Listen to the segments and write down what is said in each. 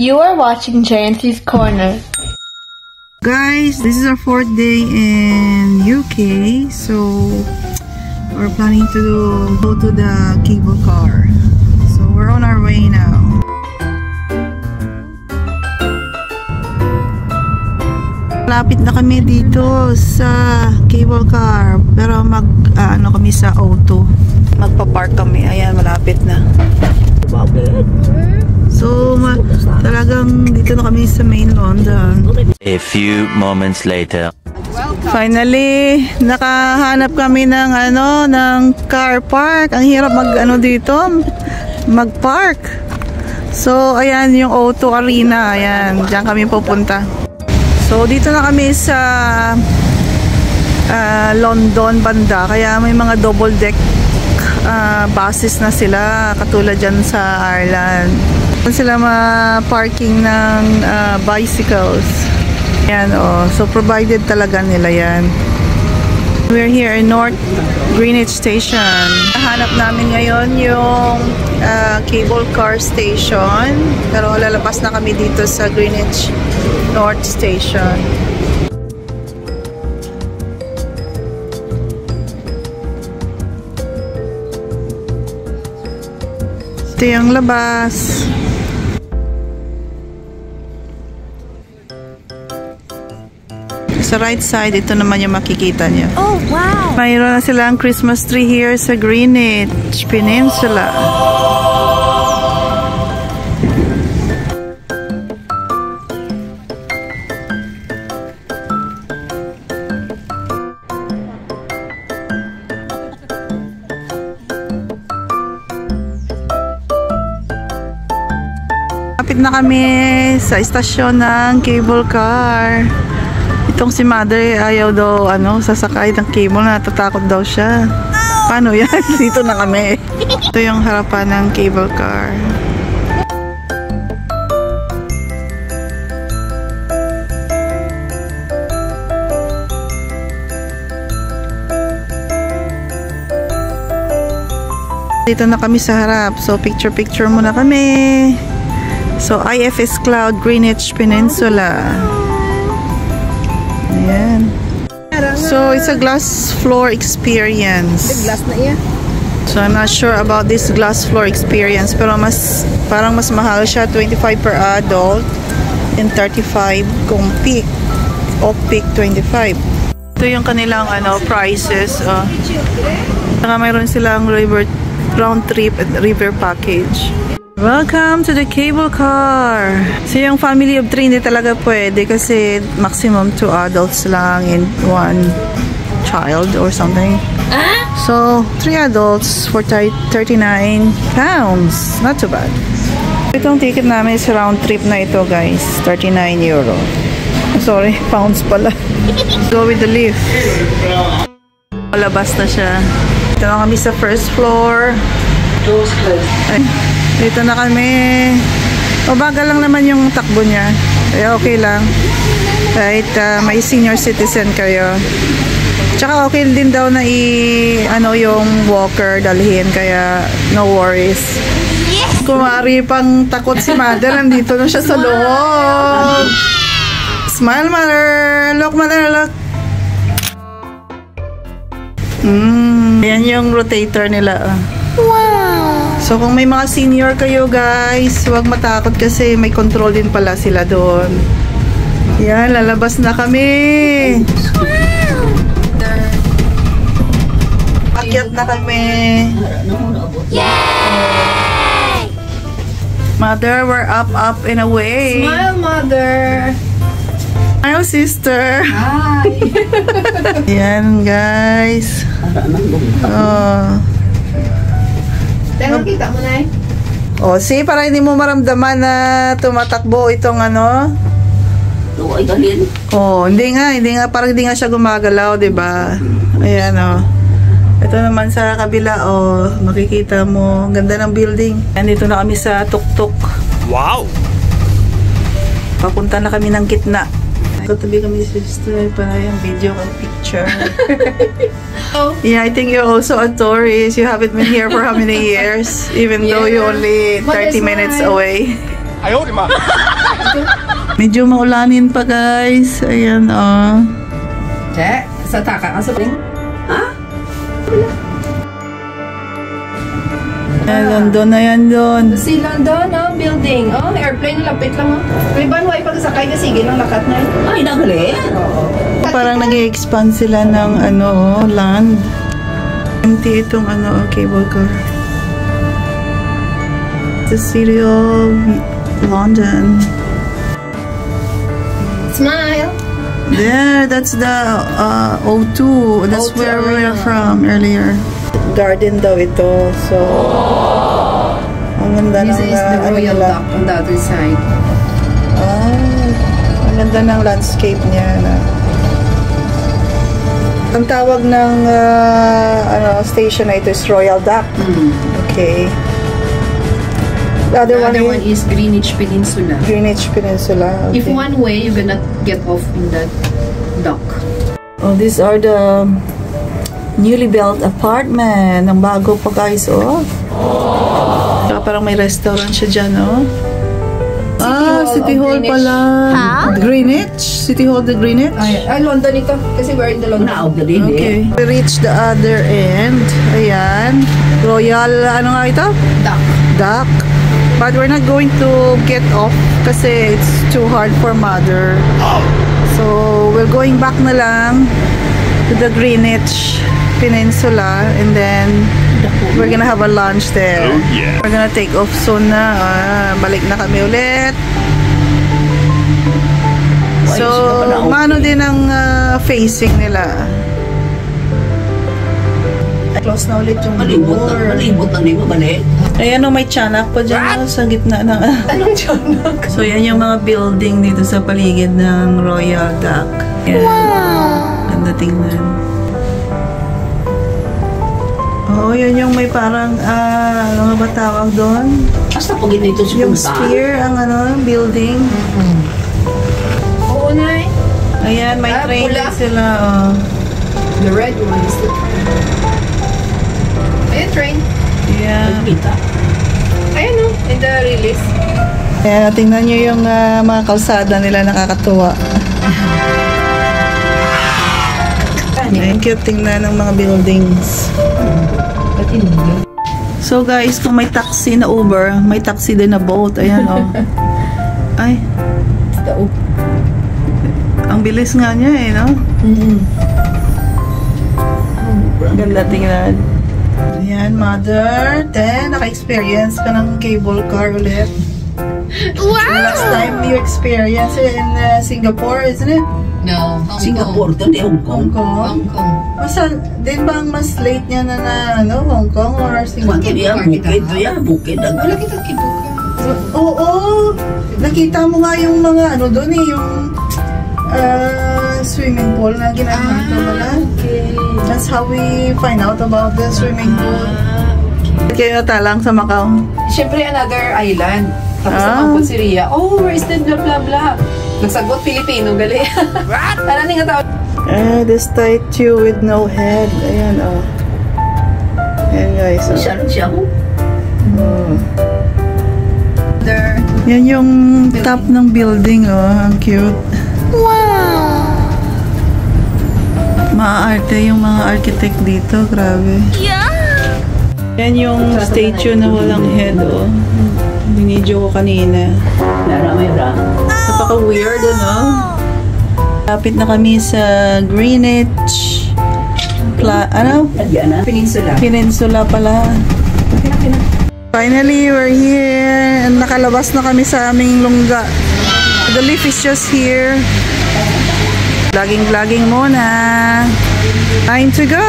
You are watching JNC's Corner. Guys, this is our 4th day in UK, so we're planning to go to the cable car. So we're on our way now. Malapit na kami dito sa cable car, pero ano kami sa O2. Magpa-park kami. Ayan, malapit na. So, talagang dito na kami sa main London. A few moments later. Finally, nakahanap kami ng ng car park. Ang hirap dito, mag-park. So, ayan yung O2 Arena. Ayan, diyan kami pupunta. So, dito na kami sa London banda. Kaya may mga double deck buses na sila, katulad dyan sa Ireland. Sila ma-parking ng bicycles. Yan, so provided talaga nila yan. We're here in North Greenwich Station. Nahanap namin ngayon yung cable car station. Pero lalabas na kami dito sa Greenwich North Station. Ito yung labas. Sa right side, ito naman yung makikita niyo. Oh, wow! Mayroon na silang Christmas tree here sa Greenwich Peninsula. Kapit na kami sa istasyon ng cable car. Itong si Mother ayaw daw sasakay ng cable, natatakot daw siya. Paano yan? Dito na kami. Ito yung harapan ng cable car. Dito na kami sa harap. So picture muna kami. So IFS Cloud Greenwich Peninsula. Ayan. So, it's a glass floor experience. Glass na iya. So, I'm not sure about this glass floor experience. Pero parang mas mahal siya. 25 per adult and 35 kung peak. Off-peak 25. Ito yung kanilang prices. Saka mayroon silang round trip at river package. Welcome to the cable car. So yung family of 3 hindi talaga pwede kasi maximum 2 adults lang and 1 child or something. So 3 adults for £39. Not too bad. Itong ticket namin is round trip na ito, guys. €39. Sorry, pounds pala. Go with the lift. Malabas na siya. Ito na kami sa first floor. Ay. Dito na kami. Bagal lang naman yung takbo niya. Kaya okay lang. Kahit may senior citizen kayo. Tsaka okay din daw na yung walker dalhin. Kaya no worries. Yes! Kumari pang takot si Mother. Nandito na siya sa loob. Smile, Mother. Look, Mother. Look. Ayan yung rotator nila. Wow! So, kung may mga senior kayo, guys, huwag matakot kasi may control din pala sila doon. Yan, lalabas na kami. Wow! Akyat na kami. Yay! Mother, we're up and away. Smile, Mother. Smile, sister. Hi. Yan, guys. Kita mo na see, para hindi mo maramdaman na tumatakbo itong hindi nga, parang hindi nga siya gumagalaw, 'di ba? Ayan, Ito naman sa kabila, makikita mo, ang ganda ng building. Nandito na kami sa tuk-tuk. Wow! Papunta na kami ng gitna. Katabi kami si sister para yung video and picture. Yeah, I think you're also a tourist. You haven't been here for how many years? Even though you're only 30 minutes away. Medyo maulanin pa guys. Ayan oh. Che, sa taka ka sa bing? Ha? London na yan doon. Si London, oh, building. Oh, airplane, lapit lang, oh. Riban, why pag-sakay ka, sige lang, lakat na yun. Ay, nagali. Oo. Parang nag-i-expand sila ng ano, land. Empty itong ano, cable car. The city of London. Smile. There, that's the O2. That's O2 where we are Arena. from earlier. Garden daw ito. So, ang ganda This ng is the ano royal nila. duck on the other side. Ang ganda ng landscape niya na. Ang tawag ng station na ito is Royal Duck. Okay. The The other one one is Greenwich Peninsula. Greenwich Peninsula. Okay. If one way, you're gonna get off in that dock. Oh, these are the newly built apartment. Ang bago pa guys, oh. Saka parang may restaurant siya dyan, oh. City Hall of Greenwich. pala. Greenwich? City Hall the Greenwich? Ay, London ito. Kasi we're in the London. Okay. We reached the other end. Ayan. Royal, ano nga ito? Duck. Duck. But we're not going to get off kasi it's too hard for mother. So, we're going back na lang to the Greenwich Peninsula and then we're gonna have a lunch there. Oh, yeah. We're gonna take off soon na. Balik na kami ulit. So, maano din ang facing nila. Close na ulit yung door. Malibot ang di ba balik? Ayan o, may tiyanak pa dyan sa gitna ng... Anong tiyanak? So, yan yung mga building dito sa paligid ng Royal Duck. Yan. Wow! Ganda tingnan. Oo, yan yung may parang, ano nga ba tawag doon? Basta pag ito Yung sphere, ang ano, building. Oo, Nay. Ayan, may train pula. din sila. Oh. The red one is the train. Ayan, train. Yeah. Ayan o, in the release. Kaya tingnan nyo yung mga kalsada nila, nakakatuwa. Ang cute tingnan ng mga buildings. So guys, kung may taxi na Uber, may taxi din na boat. Ayan o. Ay. Ang bilis nga niya eh, no? Ganda tingnan. Ayan, mother. Then, naka-experience ka ng cable car ulit. Wow! Last time you experienced it in Singapore, isn't it? No, Hong Kong. Singapore to, di Hong Kong. Hong Kong. Hong Kong. Din ba ang mas late niya na ano, Hong Kong or Singapore? Bakit yan? Bukid to yan. Bukid. Wala kita kibuka. Oo. Nakita mo nga yung mga ano doon eh, yung swimming pool na ginagawa ko wala. Okay. That's how we find out about the swimming pool. Kaya talang sa Macau. Siyempre, another island. Tapos naman si Ria, oh, where is the blah blah blah? Nagsagot, Filipino, gali. Ano nga tawag? The statue with no head. Ayan, oh. Ayan, guys. Oh. Siya mo. Yan yung top ng building, oh. Ang cute. Wow! Maaarte yung mga architect dito. Grabe. Yeah! Yan yung statue na walang head, oh. Binidyo ko kanina. Napaka-weird, ano? Lapit na kami sa Greenwich Peninsula. Peninsula pala. Finally, we're here. Nakalabas na kami sa aming lungga. The lift is just here. Vlogging muna. Time to go!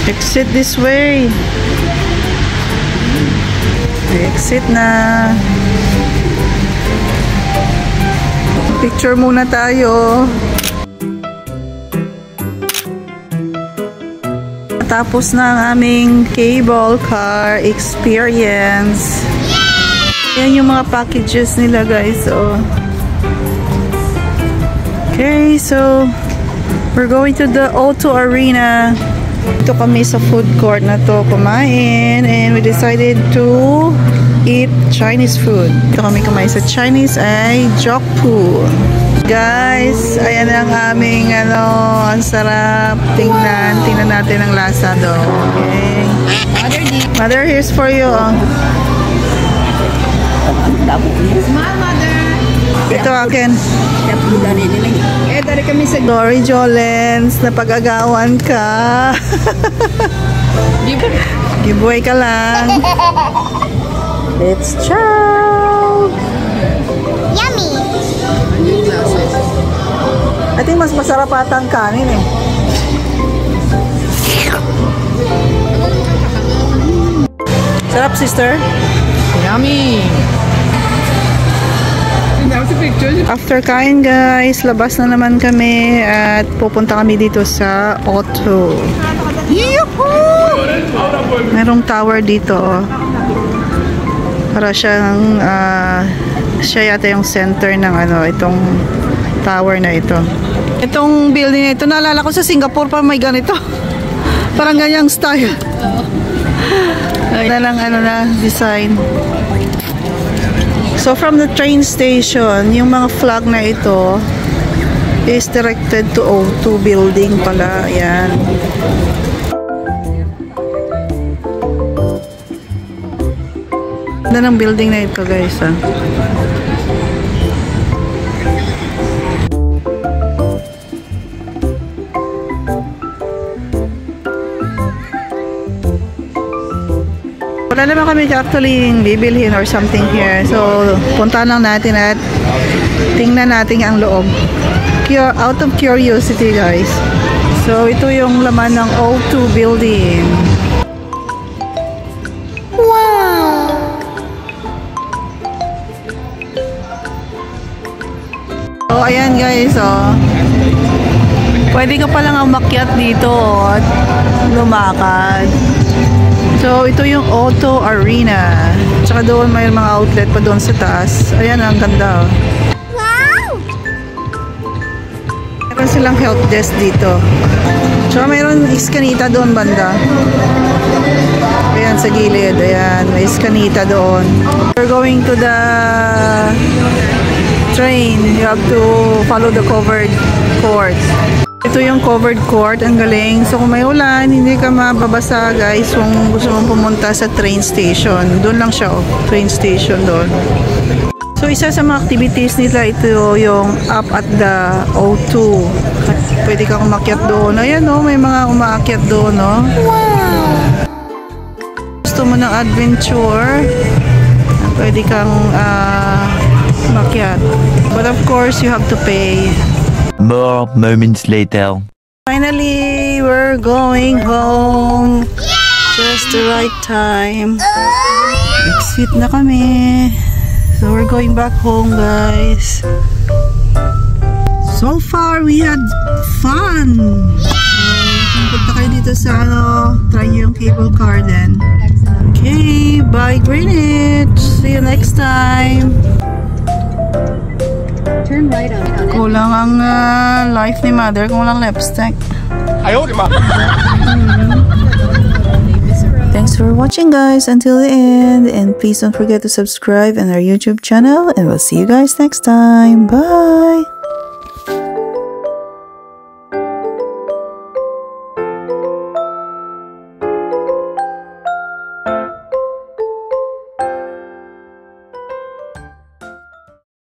Exit this way. Exit na. Picture muna tayo. Tapos na ang aming cable car experience. Yan yung mga packages nila guys. So, okay, so we're going to the O2 Arena. Ito kami sa food court na to kumain and we decided to eat Chinese food. Ito kami kumain sa Chinese ay Jokpo. Guys, ayan ang aming ang sarap. Tingnan natin ang lasa do. Okay. Mother, here's for you. Smile, mother. Ito akin. Dari kami sa Glory Jolens, napag-agawan ka. Giveaway ka lang. Let's chow! Yummy. I think mas masarap ata ang kanin eh. Sarap, sister? Yummy! After kain guys, labas na naman kami at pupunta kami dito sa O2. Yuhuu! Merong tower dito. Para siyang siya yata yung center ng itong tower na ito. Itong building na ito, naalala ko sa Singapore pa may ganito. Parang ganyang style. Na lang design. So from the train station, yung mga flag na ito is directed to O2 building pala. Ayan. Ganda ng building na ito guys. Wala naman kami actually bibilhin or something here. So, punta lang natin at tingnan natin ang loob. Out of curiosity, guys. So, ito yung laman ng O2 building. Wow! So, ayan guys, pwede ka palang umakyat dito at lumakad. So, ito yung O2 Arena. Tsaka doon may mga outlet pa doon sa taas. Ayan, ang ganda. Wow! Meron silang help desk dito. Tsaka mayroon iskanita doon banda. Ayan, sa gilid. Ayan, may iskanita doon. We're going to the train. You have to follow the covered court. Ito yung covered court, ang galing. So kung may ulan, hindi ka mababasa guys kung gusto mong pumunta sa train station. Doon lang siya, train station doon. So isa sa mga activities nila, ito yung up at the O2. Pwede kang umakyat doon. Ayan may mga umaakyat doon. Wow! Gusto mo ng adventure, pwede kang umakyat. But of course, you have to pay. More moments later. Finally, we're going home. Just the right time. Exit na kami. So we're going back home, guys. So far, we had fun. Punta kayo dito sa try nyo yung cable car then. Okay, bye Greenwich. See you next time. Turn right on it. Kulang ang life ni mother kung walang lipstick. Thanks for watching guys until the end, and please don't forget to subscribe on our YouTube channel, and we'll see you guys next time. Bye!